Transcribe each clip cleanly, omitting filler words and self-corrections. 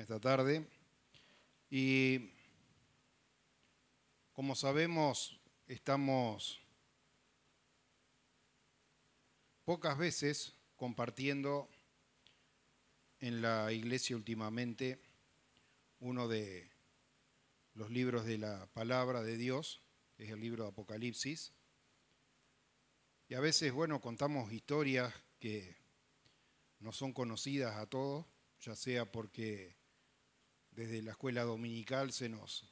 esta tarde. Y como sabemos, estamos pocas veces compartiendo en la iglesia últimamente uno de los libros de la palabra de Dios, que es el libro de Apocalipsis. Y a veces, contamos historias que no son conocidas a todos, ya sea porque desde la escuela dominical se nos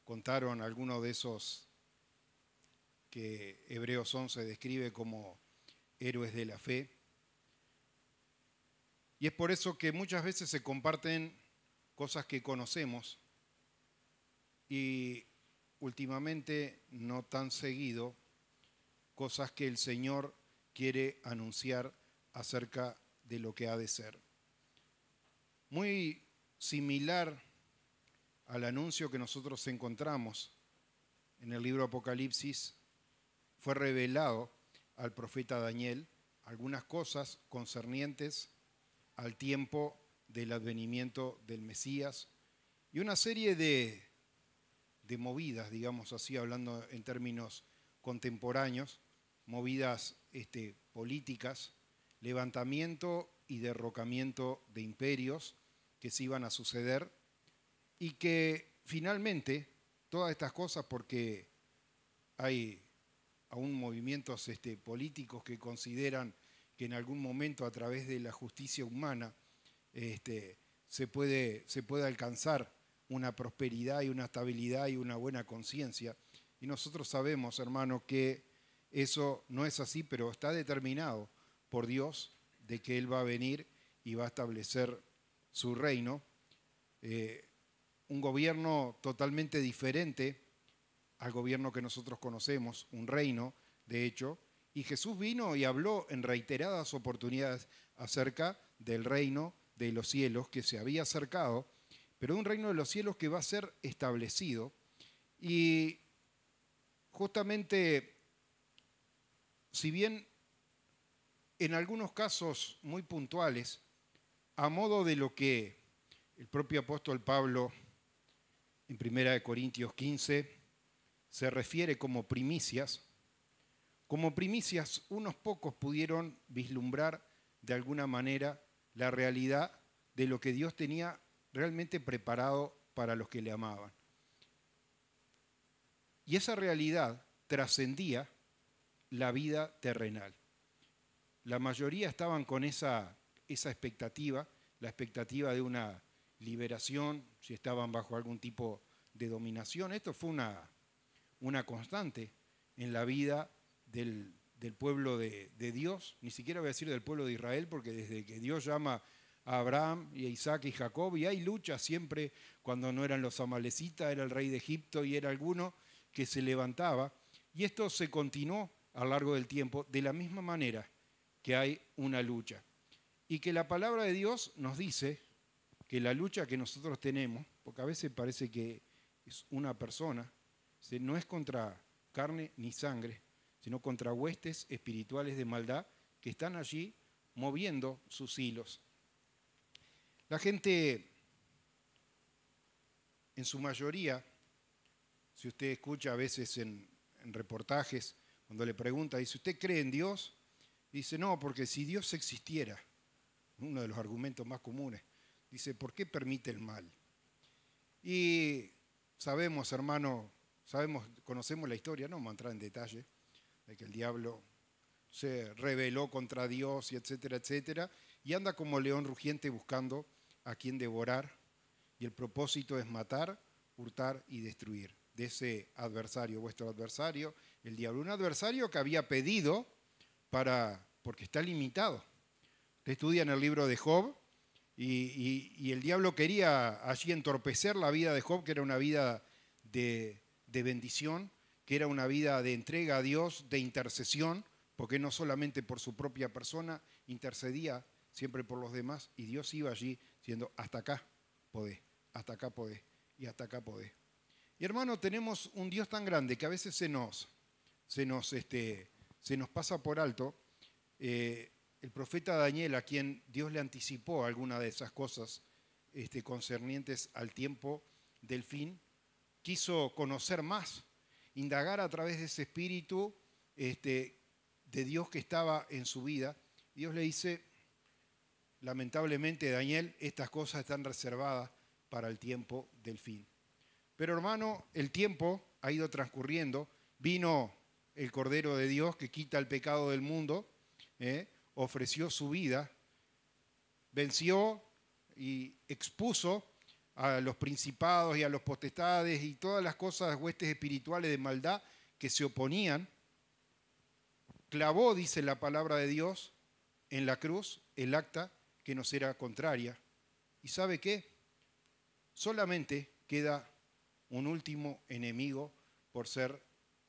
contaron algunos de esos que Hebreos 11 describe como héroes de la fe. Y es por eso que muchas veces se comparten cosas que conocemos y últimamente no tan seguido cosas que el Señor quiere anunciar acerca de lo que ha de ser. Muy similar al anuncio que nosotros encontramos en el libro Apocalipsis, fue revelado al profeta Daniel algunas cosas concernientes al tiempo del advenimiento del Mesías y una serie de movidas, digamos así, hablando en términos contemporáneos, movidas políticas, levantamiento y derrocamiento de imperios que se iban a suceder y que finalmente todas estas cosas, porque hay aún movimientos políticos que consideran que en algún momento a través de la justicia humana se puede alcanzar una prosperidad y una estabilidad y una buena conciencia. Y nosotros sabemos, hermano, que eso no es así, pero está determinado por Dios de que Él va a venir y va a establecer su reino. Un gobierno totalmente diferente al gobierno que nosotros conocemos, un reino, de hecho, y Jesús vino y habló en reiteradas oportunidades acerca del reino de los cielos que se había acercado, pero un reino de los cielos que va a ser establecido. Y justamente, si bien en algunos casos muy puntuales, a modo de lo que el propio apóstol Pablo en 1 Corintios 15 se refiere como primicias unos pocos pudieron vislumbrar de alguna manera la realidad de lo que Dios tenía realmente preparado para los que le amaban. Y esa realidad trascendía la vida terrenal. La mayoría estaban con esa expectativa, la expectativa de una liberación, si estaban bajo algún tipo de dominación. Esto fue una constante en la vida del pueblo de Dios, ni siquiera voy a decir del pueblo de Israel, porque desde que Dios llama a Abraham y a Isaac y Jacob, y hay lucha siempre, cuando no eran los amalecitas, era el rey de Egipto y era alguno que se levantaba, y esto se continuó a lo largo del tiempo, de la misma manera que hay una lucha. Y que la palabra de Dios nos dice que la lucha que nosotros tenemos, porque a veces parece que es una persona, no es contra carne ni sangre, sino contra huestes espirituales de maldad que están allí moviendo sus hilos. La gente, en su mayoría, si usted escucha a veces en reportajes, cuando le pregunta, dice, ¿usted cree en Dios? Dice, no, porque si Dios existiera, uno de los argumentos más comunes, dice, ¿por qué permite el mal? Y sabemos, hermano, conocemos la historia, no vamos a entrar en detalle, de que el diablo se rebeló contra Dios y etcétera, etcétera, y anda como león rugiente buscando a quien devorar, y el propósito es matar, hurtar y destruir. De ese adversario, vuestro adversario, el diablo. Un adversario que había pedido porque está limitado. Usted estudia en el libro de Job y el diablo quería allí entorpecer la vida de Job, que era una vida de bendición, que era una vida de entrega a Dios, de intercesión, porque no solamente por su propia persona intercedía siempre por los demás, y Dios iba allí diciendo, hasta acá podés, hasta acá podés y hasta acá podés. Y hermano, tenemos un Dios tan grande que a veces se nos pasa por alto. El profeta Daniel, a quien Dios le anticipó alguna de esas cosas, concernientes al tiempo del fin, quiso conocer más, indagar a través de ese espíritu de Dios que estaba en su vida. Dios le dice, lamentablemente, Daniel, estas cosas están reservadas para el tiempo del fin. Pero hermano, el tiempo ha ido transcurriendo, vino el Cordero de Dios que quita el pecado del mundo, ofreció su vida, venció y expuso a los principados y a los potestades y todas las cosas, huestes espirituales de maldad que se oponían. Clavó, dice la palabra de Dios, en la cruz el acta que nos era contraria. ¿Y sabe qué? Solamente queda un último enemigo por ser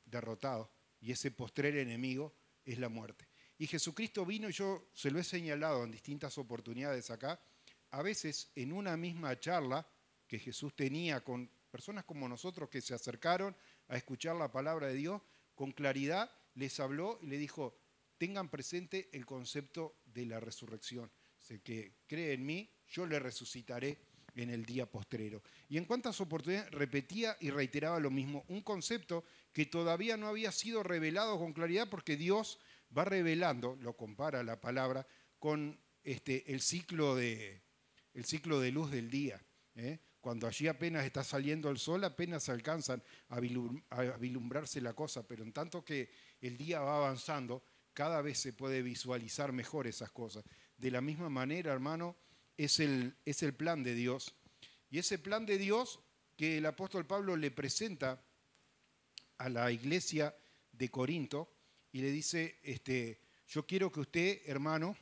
derrotado, y ese postrer enemigo es la muerte. Y Jesucristo vino, y yo se lo he señalado en distintas oportunidades acá, a veces en una misma charla que Jesús tenía con personas como nosotros que se acercaron a escuchar la palabra de Dios, con claridad les habló y le dijo, tengan presente el concepto de la resurrección. El que cree en mí, yo le resucitaré en el día postrero. Y en cuántas oportunidades repetía y reiteraba lo mismo, un concepto que todavía no había sido revelado con claridad, porque Dios va revelando, lo compara la palabra, con el ciclo de luz del día. Cuando allí apenas está saliendo el sol, apenas alcanzan a vislumbrarse la cosa, pero en tanto que el día va avanzando, cada vez se puede visualizar mejor esas cosas. De la misma manera, hermano, es el plan de Dios. Y ese plan de Dios que el apóstol Pablo le presenta a la iglesia de Corinto y le dice, yo quiero que usted, hermano,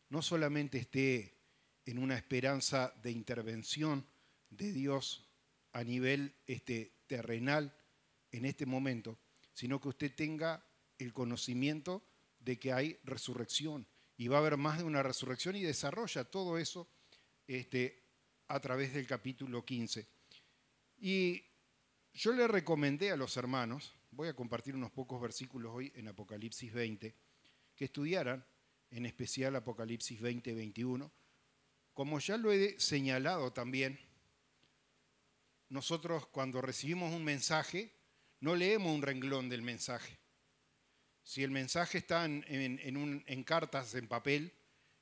no solamente esté en una esperanza de intervención de Dios a nivel terrenal en este momento, sino que usted tenga el conocimiento de que hay resurrección y va a haber más de una resurrección, y desarrolla todo eso a través del capítulo 15. Y yo le recomendé a los hermanos, voy a compartir unos pocos versículos hoy en Apocalipsis 20, que estudiaran en especial Apocalipsis 20, 21. Como ya lo he señalado también, nosotros cuando recibimos un mensaje, no leemos un renglón del mensaje. Si el mensaje está en cartas, en papel,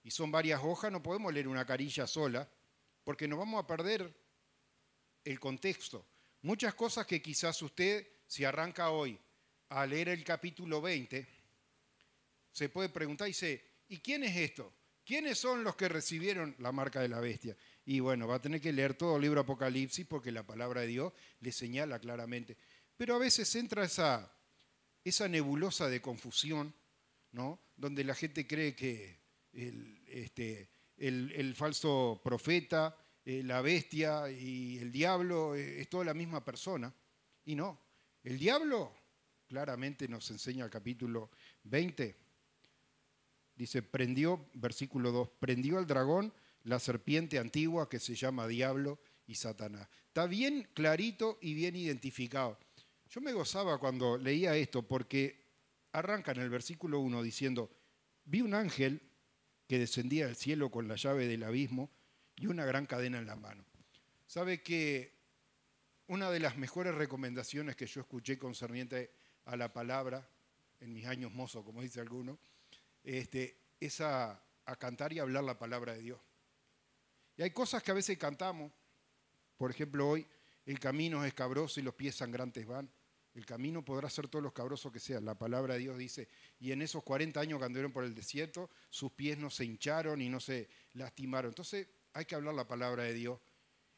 y son varias hojas, no podemos leer una carilla sola, porque nos vamos a perder el contexto. Muchas cosas que quizás usted, si arranca hoy a leer el capítulo 20, se puede preguntar y dice, ¿y quién es esto? ¿Quiénes son los que recibieron la marca de la bestia? Y bueno, va a tener que leer todo el libro Apocalipsis porque la palabra de Dios le señala claramente. Pero a veces entra esa nebulosa de confusión, ¿no? Donde la gente cree que el falso profeta, la bestia y el diablo es toda la misma persona. Y no, el diablo claramente nos enseña el capítulo 20. Dice, versículo 2, prendió al dragón, la serpiente antigua que se llama Diablo y Satanás. Está bien clarito y bien identificado. Yo me gozaba cuando leía esto porque arranca en el versículo 1 diciendo, vi un ángel que descendía del cielo con la llave del abismo y una gran cadena en la mano. ¿Sabe que una de las mejores recomendaciones que yo escuché concerniente a la palabra, en mis años mozos, como dice alguno, es a cantar y hablar la palabra de Dios? Y hay cosas que a veces cantamos, por ejemplo hoy, el camino es escabroso y los pies sangrantes van. El camino podrá ser todo lo escabroso que sea. La palabra de Dios dice, y en esos 40 años que anduvieron por el desierto, sus pies no se hincharon y no se lastimaron. Entonces hay que hablar la palabra de Dios.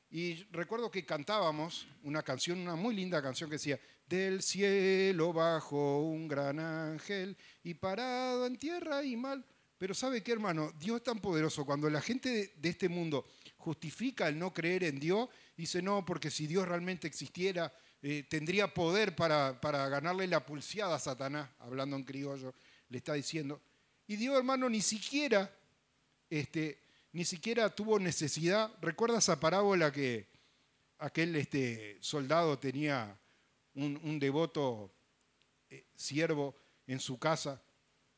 Y recuerdo que cantábamos una canción, una muy linda canción que decía, del cielo bajó un gran ángel y parado en tierra y mal. Pero ¿sabe qué, hermano? Dios es tan poderoso. Cuando la gente de este mundo justifica el no creer en Dios, dice, no, porque si Dios realmente existiera, tendría poder para ganarle la pulseada a Satanás, hablando en criollo, le está diciendo. Y Dios, hermano, ni siquiera tuvo necesidad. ¿Recuerda esa parábola que aquel soldado tenía un devoto siervo en su casa?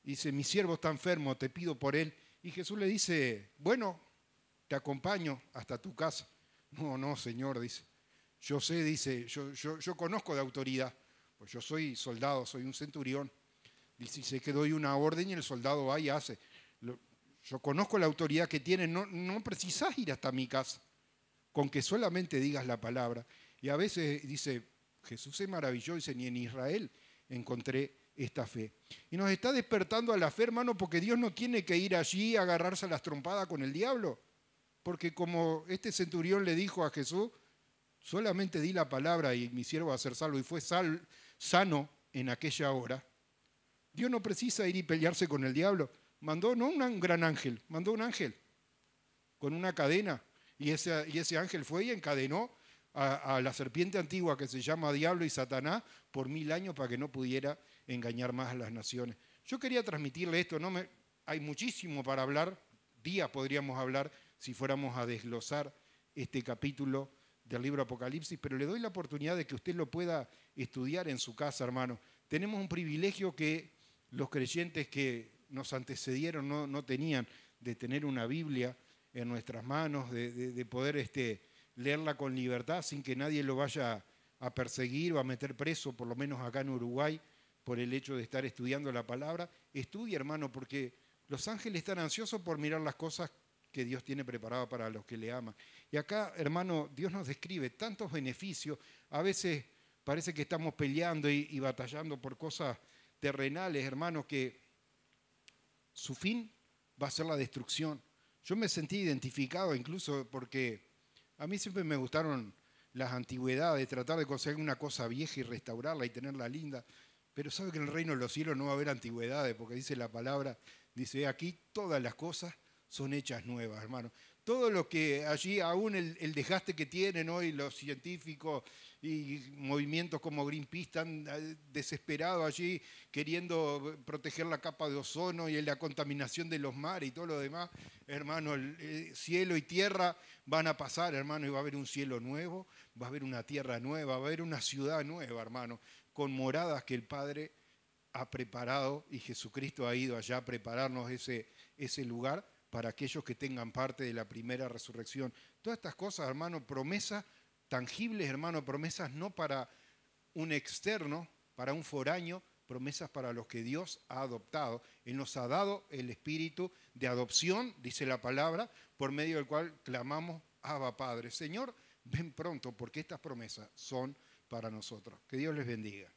Dice, mi siervo está enfermo, te pido por él. Y Jesús le dice, bueno, te acompaño hasta tu casa. No, no, Señor, dice. Yo sé, dice, yo conozco de autoridad, pues yo soy soldado, soy un centurión. Dice, sé que doy una orden y el soldado va y hace. Yo conozco la autoridad que tiene, no precisás ir hasta mi casa, con que solamente digas la palabra. Y a veces dice, Jesús se maravilló, dice, ni en Israel encontré esta fe. Y nos está despertando a la fe, hermano, porque Dios no tiene que ir allí a agarrarse a las trompadas con el diablo. Porque como este centurión le dijo a Jesús, solamente di la palabra y mi siervo va a ser salvo, y fue sano en aquella hora. Dios no precisa ir y pelearse con el diablo. Mandó no un gran ángel, mandó un ángel con una cadena. Y ese ángel fue y encadenó a la serpiente antigua que se llama Diablo y Satanás por 1000 años para que no pudiera engañar más a las naciones. Yo quería transmitirle esto, hay muchísimo para hablar, días podríamos hablar si fuéramos a desglosar este capítulo del libro Apocalipsis, pero le doy la oportunidad de que usted lo pueda estudiar en su casa, hermano. Tenemos un privilegio que los creyentes que nos antecedieron no tenían, de tener una Biblia en nuestras manos, de poder leerla con libertad sin que nadie lo vaya a perseguir o a meter preso, por lo menos acá en Uruguay, por el hecho de estar estudiando la palabra. Estudia, hermano, porque los ángeles están ansiosos por mirar las cosas que Dios tiene preparado para los que le aman. Y acá, hermano, Dios nos describe tantos beneficios. A veces parece que estamos peleando y batallando por cosas terrenales, hermano, que su fin va a ser la destrucción. Yo me sentí identificado incluso porque a mí siempre me gustaron las antigüedades, tratar de conseguir una cosa vieja y restaurarla y tenerla linda. Pero sabe que en el reino de los cielos no va a haber antigüedades, porque dice la palabra, dice aquí todas las cosas son hechas nuevas, hermano. Todo lo que allí, aún el desgaste que tienen hoy los científicos y movimientos como Greenpeace están desesperados allí queriendo proteger la capa de ozono y la contaminación de los mares y todo lo demás, hermano, el cielo y tierra van a pasar, hermano, y va a haber un cielo nuevo, va a haber una tierra nueva, va a haber una ciudad nueva, hermano, con moradas que el Padre ha preparado y Jesucristo ha ido allá a prepararnos ese lugar para aquellos que tengan parte de la primera resurrección. Todas estas cosas, hermano, promesas tangibles, hermano, promesas no para un externo, para un foráneo, promesas para los que Dios ha adoptado. Él nos ha dado el espíritu de adopción, dice la palabra, por medio del cual clamamos, Abba Padre. Señor, ven pronto, porque estas promesas son para nosotros. Que Dios les bendiga.